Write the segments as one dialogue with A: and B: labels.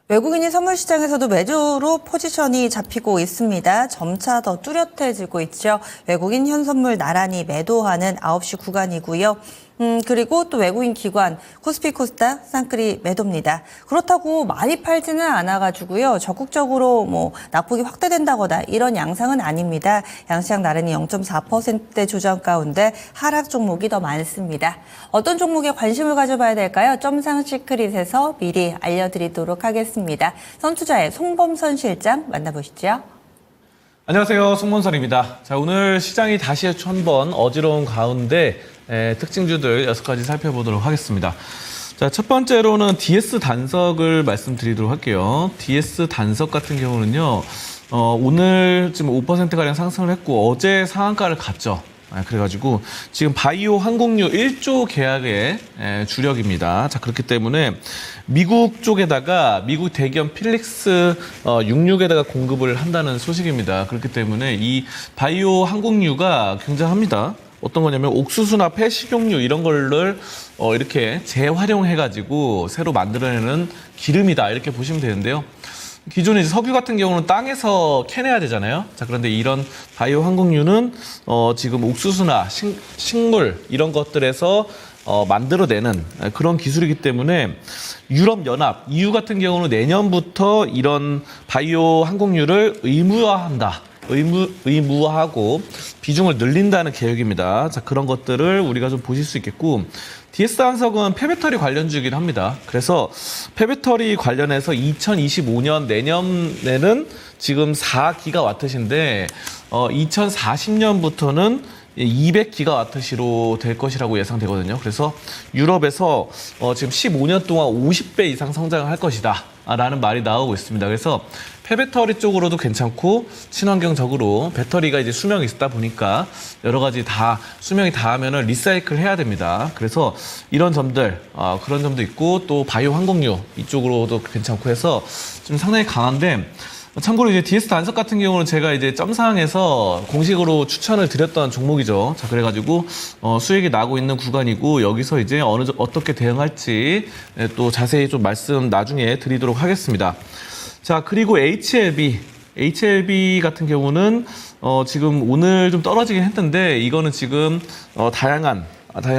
A: 외국인이 선물 시장에서도 매주로 포지션이 잡히고 있습니다. 점차 더 뚜렷해지고 있죠. 외국인 현선물 나란히 매도하는 9시 구간이고요. 그리고 또 외국인 기관 코스피 코스닥 쌍끌이 매도입니다. 그렇다고 많이 팔지는 않아가지고요. 적극적으로 낙폭이 확대된다거나 이런 양상은 아닙니다. 양시장 나란히 0.4%대 조정 가운데 하락 종목이 더 많습니다. 어떤 종목에 관심을 가져봐야 될까요? 점상 시크릿에서 미리 알려드리도록 하겠습니다. 선투자의 송범선 실장 만나보시죠.
B: 안녕하세요. 송범선입니다. 자, 오늘 시장이 다시 한번 어지러운 가운데 특징주들 6가지 살펴보도록 하겠습니다. 자, 첫 번째로는 DS 단석을 말씀드리도록 할게요. DS 단석 같은 경우는요, 오늘 지금 5%가량 상승을 했고, 어제 상한가를 갔죠. 그래가지고 지금 바이오 항공유 1조 계약의 주력입니다. 자, 그렇기 때문에 미국 쪽에다가 미국 대기업 필릭스 66에다가 공급을 한다는 소식입니다. 그렇기 때문에 이 바이오 항공유가 굉장합니다. 어떤 거냐면 옥수수나 폐식용유 이런 거를 이렇게 재활용해가지고 새로 만들어내는 기름이다, 이렇게 보시면 되는데요. 기존에 이제 석유 같은 경우는 땅에서 캐내야 되잖아요. 자, 그런데 이런 바이오 항공유는 지금 옥수수나 식물 이런 것들에서 만들어내는 그런 기술이기 때문에 유럽연합, EU 같은 경우는 내년부터 이런 바이오 항공유를 의무화하고 비중을 늘린다는 계획입니다. 자, 그런 것들을 우리가 좀 보실 수 있겠고, DS 단석은 폐배터리 관련주이긴 합니다. 그래서 폐배터리 관련해서 2025년 내년에는 지금 4기가와트신데 2040년부터는 200기가와트시로 될 것이라고 예상되거든요. 그래서 유럽에서 지금 15년 동안 50배 이상 성장을 할 것이다 라는 말이 나오고 있습니다. 그래서 폐배터리 쪽으로도 괜찮고, 친환경적으로 배터리가 이제 수명이 있다 보니까 여러 가지 다 수명이 닿으면은 리사이클 해야 됩니다. 그래서 이런 점들, 그런 점도 있고, 또 바이오 항공유 이쪽으로도 괜찮고 해서 좀 상당히 강한데, 참고로 이제 DS 단석 같은 경우는 제가 이제 점상에서 공식으로 추천을 드렸던 종목이죠. 자, 그래가지고 수익이 나고 있는 구간이고, 여기서 이제 어떻게 대응할지 또 자세히 좀 말씀 나중에 드리도록 하겠습니다. 자, 그리고 HLB 같은 경우는 지금 오늘 좀 떨어지긴 했는데, 이거는 지금 다양한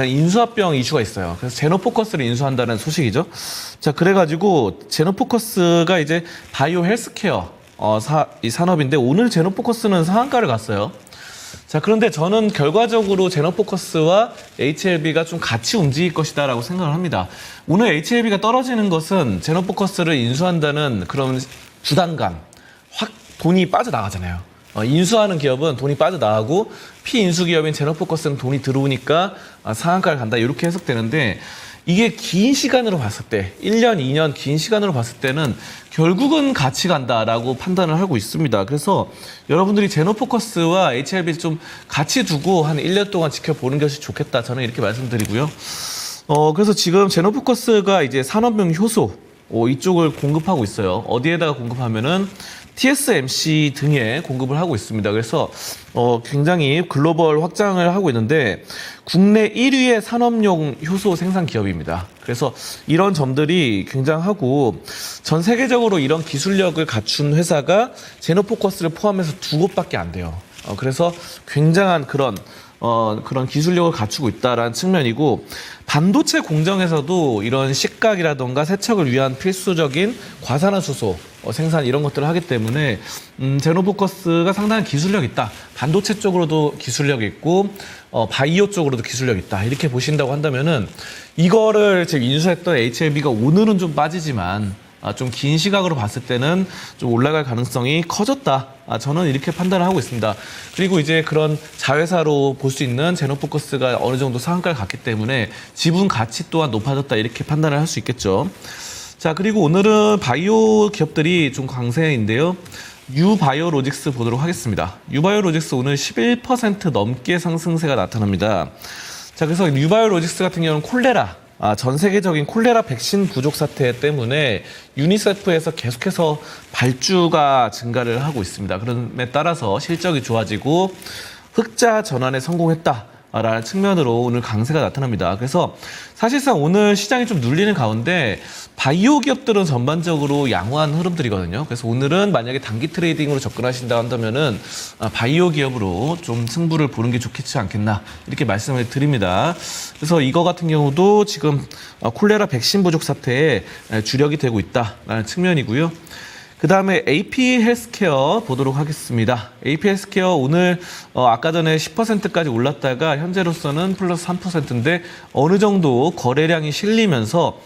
B: 인수합병 이슈가 있어요. 그래서 제노포커스를 인수한다는 소식이죠. 자, 그래가지고 제노포커스가 이제 바이오 헬스케어 이 산업인데, 오늘 제노포커스는 상한가를 갔어요. 자, 그런데 저는 결과적으로 제노포커스와 HLB가 좀 같이 움직일 것이다라고 생각을 합니다. 오늘 HLB가 떨어지는 것은 제노포커스를 인수한다는 그런 부담감, 확 돈이 빠져나가잖아요. 인수하는 기업은 돈이 빠져나가고, 피인수 기업인 제노포커스는 돈이 들어오니까 상한가를 간다, 이렇게 해석되는데, 이게 긴 시간으로 봤을 때, 1년, 2년 긴 시간으로 봤을 때는 결국은 같이 간다라고 판단을 하고 있습니다. 그래서 여러분들이 제노포커스와 HLB 좀 같이 두고 한 1년 동안 지켜보는 것이 좋겠다, 저는 이렇게 말씀드리고요. 그래서 지금 제노포커스가 이제 산업용 효소 이쪽을 공급하고 있어요. 어디에다가 공급하면은 TSMC 등에 공급을 하고 있습니다. 그래서 굉장히 글로벌 확장을 하고 있는데, 국내 1위의 산업용 효소 생산 기업입니다. 그래서 이런 점들이 굉장하고, 전 세계적으로 이런 기술력을 갖춘 회사가 제노포커스를 포함해서 2곳밖에 안 돼요. 그래서 굉장한 그런 기술력을 갖추고 있다라는 측면이고, 반도체 공정에서도 이런 식각이라던가 세척을 위한 필수적인 과산화수소 생산 이런 것들을 하기 때문에 제노포커스가 상당한 기술력이 있다. 반도체 쪽으로도 기술력이 있고 바이오 쪽으로도 기술력이 있다, 이렇게 보신다고 한다면은, 이거를 지금 인수했던 HLB가 오늘은 좀 빠지지만 좀 긴 시각으로 봤을 때는 좀 올라갈 가능성이 커졌다, 저는 이렇게 판단을 하고 있습니다. 그리고 이제 그런 자회사로 볼 수 있는 제노포커스가 어느 정도 상한가를 갔기 때문에 지분 가치 또한 높아졌다, 이렇게 판단을 할 수 있겠죠. 자, 그리고 오늘은 바이오 기업들이 좀 강세인데요. 유바이오로직스 보도록 하겠습니다. 유바이오로직스 오늘 11% 넘게 상승세가 나타납니다. 자, 그래서 유바이오로직스 같은 경우는 전 세계적인 콜레라 백신 부족 사태 때문에 유니세프에서 계속해서 발주가 증가를 하고 있습니다. 그럼에 따라서 실적이 좋아지고 흑자 전환에 성공했다, 라는 측면으로 오늘 강세가 나타납니다. 그래서 사실상 오늘 시장이 좀 눌리는 가운데 바이오 기업들은 전반적으로 양호한 흐름들이거든요. 그래서 오늘은 만약에 단기 트레이딩으로 접근하신다 한다면은 바이오 기업으로 좀 승부를 보는 게 좋겠지 않겠나 이렇게 말씀을 드립니다. 그래서 이거 같은 경우도 지금 콜레라 백신 부족 사태에 주력이 되고 있다라는 측면이고요. 그 다음에 AP 헬스케어 보도록 하겠습니다. AP 헬스케어 오늘 아까 전에 10%까지 올랐다가 현재로서는 플러스 3%인데 어느 정도 거래량이 실리면서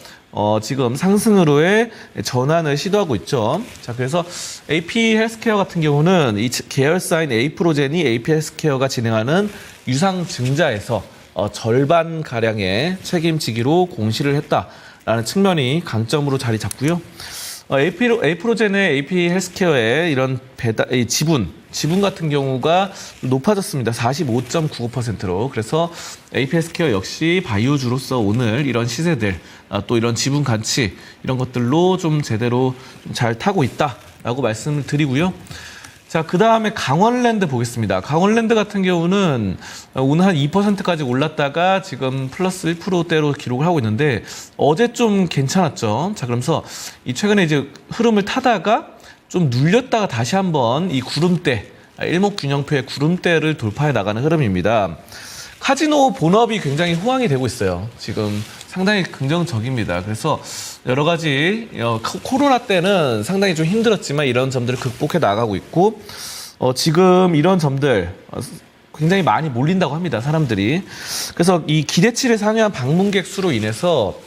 B: 지금 상승으로의 전환을 시도하고 있죠. 자, 그래서 AP 헬스케어 같은 경우는 이 계열사인 에이프로젠이 AP 헬스케어가 진행하는 유상 증자에서 절반 가량의 책임지기로 공시를 했다라는 측면이 강점으로 자리 잡고요. 에이프로젠의 AP 헬스케어의 이런 지분 같은 경우가 높아졌습니다. 45.95%로. 그래서 AP 헬스케어 역시 바이오주로서 오늘 이런 시세들, 또 이런 지분 가치 이런 것들로 좀 제대로 좀 잘 타고 있다라고 말씀을 드리고요. 자, 그 다음에 강원랜드 보겠습니다. 강원랜드 같은 경우는 오늘 한 2%까지 올랐다가 지금 플러스 1%대로 기록을 하고 있는데 어제 좀 괜찮았죠. 자, 그러면서 이 최근에 이제 흐름을 타다가 좀 눌렸다가 다시 한번 이 구름대, 일목균형표의 구름대를 돌파해 나가는 흐름입니다. 카지노 본업이 굉장히 호황이 되고 있어요. 지금 상당히 긍정적입니다. 그래서 여러 가지 코로나 때는 상당히 좀 힘들었지만 이런 점들을 극복해 나가고 있고 지금 이런 점들 굉장히 많이 몰린다고 합니다. 사람들이. 그래서 이 기대치를 상회한 방문객 수로 인해서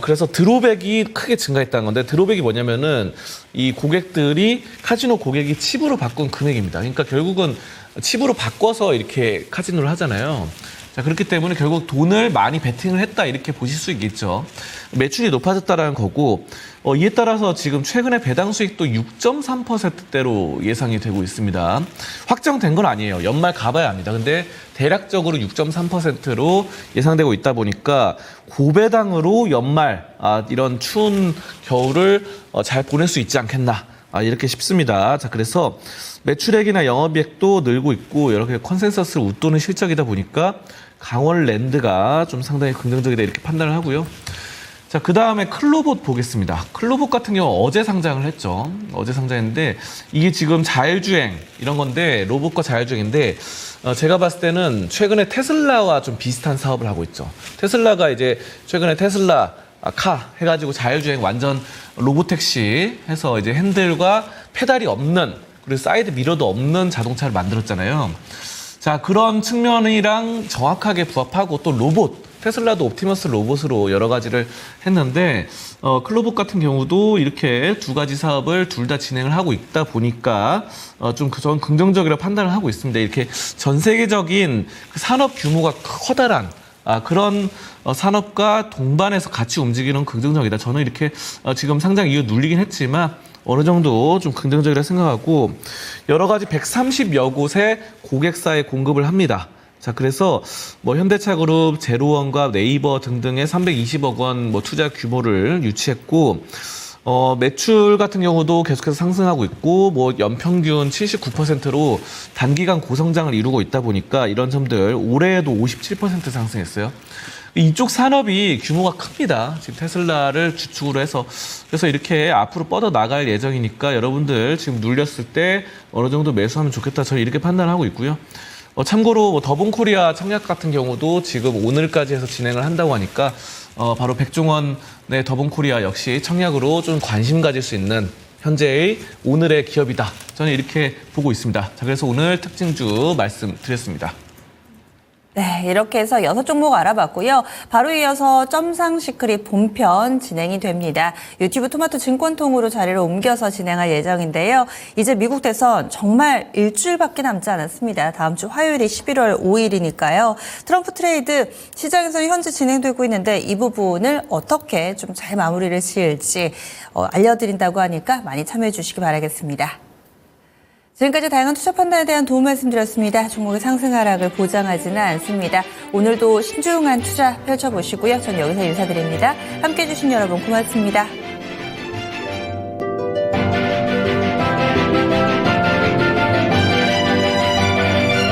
B: 그래서 드로백이 크게 증가했다는 건데 드로백이 뭐냐면은 이 고객들이 카지노 고객이 칩으로 바꾼 금액입니다. 그러니까 결국은 칩으로 바꿔서 이렇게 카지노를 하잖아요. 자, 그렇기 때문에 결국 돈을 많이 베팅을 했다 이렇게 보실 수 있겠죠. 매출이 높아졌다라는 거고 이에 따라서 지금 최근에 배당 수익도 6.3%대로 예상이 되고 있습니다. 확정된 건 아니에요. 연말 가봐야 합니다. 근데 대략적으로 6.3%로 예상되고 있다 보니까 고배당으로 연말 이런 추운 겨울을 잘 보낼 수 있지 않겠나 이렇게 싶습니다. 자, 그래서 매출액이나 영업이익도 늘고 있고 여러 개 컨센서스를 웃도는 실적이다 보니까 강원랜드가 좀 상당히 긍정적이다 이렇게 판단을 하고요. 자, 그 다음에 클로봇 보겠습니다. 클로봇 같은 경우 어제 상장을 했죠. 어제 상장했는데 이게 지금 자율주행 이런 건데 로봇과 자율주행인데 제가 봤을 때는 최근에 테슬라와 좀 비슷한 사업을 하고 있죠. 테슬라가 이제 최근에 테슬라 카 해가지고 자율주행 완전 로보택시 해서 이제 핸들과 페달이 없는 그리고 사이드 미러도 없는 자동차를 만들었잖아요. 자, 그런 측면이랑 정확하게 부합하고 또 로봇 테슬라도 옵티머스 로봇으로 여러 가지를 했는데 클로봇 같은 경우도 이렇게 두 가지 사업을 둘 다 진행을 하고 있다 보니까 좀 저는 긍정적이라 판단을 하고 있습니다. 이렇게 전 세계적인 그 산업 규모가 커다란 그런 산업과 동반해서 같이 움직이는 긍정적이다. 저는 이렇게 지금 상장 이후 눌리긴 했지만 어느 정도 좀 긍정적이라 생각하고 여러 가지 130여 곳의 고객사에 공급을 합니다. 자, 그래서 뭐 현대차그룹, 제로원과 네이버 등등의 320억 원 뭐 투자 규모를 유치했고 매출 같은 경우도 계속해서 상승하고 있고 뭐 연평균 79%로 단기간 고성장을 이루고 있다 보니까 이런 점들 올해에도 57% 상승했어요. 이쪽 산업이 규모가 큽니다. 지금 테슬라를 주축으로 해서 그래서 이렇게 앞으로 뻗어 나갈 예정이니까 여러분들 지금 눌렸을 때 어느 정도 매수하면 좋겠다. 저는 이렇게 판단하고 있고요. 참고로 뭐 더본코리아 청약 같은 경우도 지금 오늘까지 해서 진행을 한다고 하니까 바로 백종원의 더본코리아 역시 청약으로 좀 관심 가질 수 있는 현재의 오늘의 기업이다. 저는 이렇게 보고 있습니다. 자, 그래서 오늘 특징주 말씀드렸습니다.
A: 네, 이렇게 해서 6종목 알아봤고요. 바로 이어서 점상 시크릿 본편 진행이 됩니다. 유튜브 토마토 증권통으로 자리를 옮겨서 진행할 예정인데요. 이제 미국 대선 정말 일주일밖에 남지 않았습니다. 다음 주 화요일이 11월 5일이니까요. 트럼프 트레이드 시장에서 현재 진행되고 있는데 이 부분을 어떻게 좀 잘 마무리를 지을지 알려드린다고 하니까 많이 참여해 주시기 바라겠습니다. 지금까지 다양한 투자 판단에 대한 도움 말씀드렸습니다. 종목의 상승 하락을 보장하지는 않습니다. 오늘도 신중한 투자 펼쳐보시고요. 전 여기서 인사드립니다. 함께해 주신 여러분 고맙습니다.